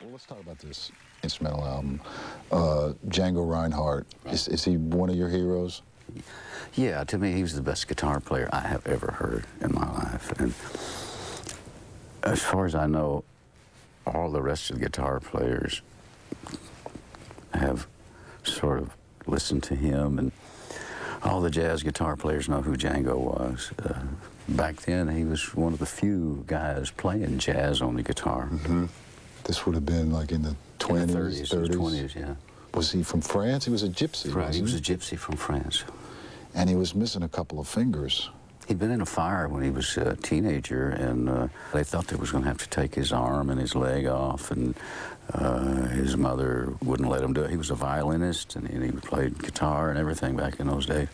Well, let's talk about this instrumental album. Django Reinhardt, is he one of your heroes? Yeah, to me, he was the best guitar player I have ever heard in my life. And as far as I know, all the rest of the guitar players have sort of listened to him, and all the jazz guitar players know who Django was. Back then, he was one of the few guys playing jazz on the guitar. Mm-hmm. This would have been like in the 20s, in the 30s. 20s, yeah. Was he from France? He was a gypsy, right, he was he? a gypsy from France. And he was missing a couple of fingers. He'd been in a fire when he was a teenager, and they thought they was going to have to take his arm and his leg off, and his mother wouldn't let him do it. He was a violinist, and he played guitar and everything back in those days.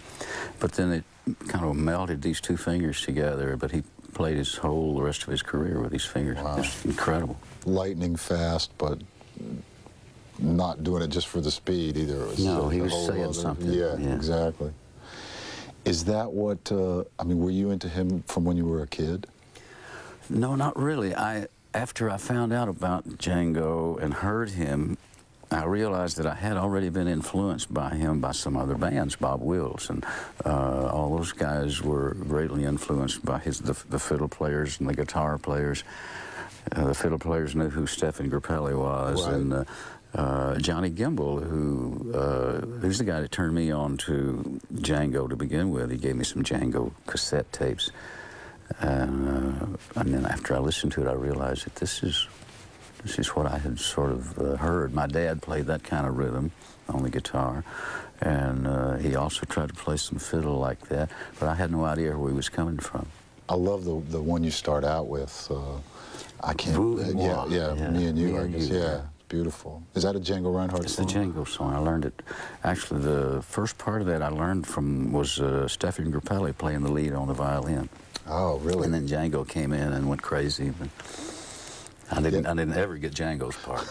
But then it kind of melted these two fingers together, but he played the rest of his career with these fingers. Wow. It's incredible. Lightning fast, but not doing it just for the speed either. It was no, he was saying something. Yeah, exactly. Is that what, I mean, were you into him from when you were a kid? No, not really. After I found out about Django and heard him, I realized that I had already been influenced by him by some other bands, Bob Wills, and all those guys were greatly influenced by the fiddle players and the guitar players. The fiddle players knew who Stephen Grappelli was, right. And Johnny Gimbel, who's the guy that turned me on to Django to begin with. He gave me some Django cassette tapes, and then after I listened to it, I realized that this is what I had sort of heard. My dad played that kind of rhythm on the guitar, and he also tried to play some fiddle like that, but I had no idea where he was coming from. I love the one you start out with. I can't. Yeah, Me and You. I guess. Yeah, it's beautiful. Is that a Django Reinhardt song? It's the Django song. I learned it. Actually, the first part of that I learned was Stephen Grappelli playing the lead on the violin. Oh, really? And then Django came in and went crazy. But I didn't ever get Django's part.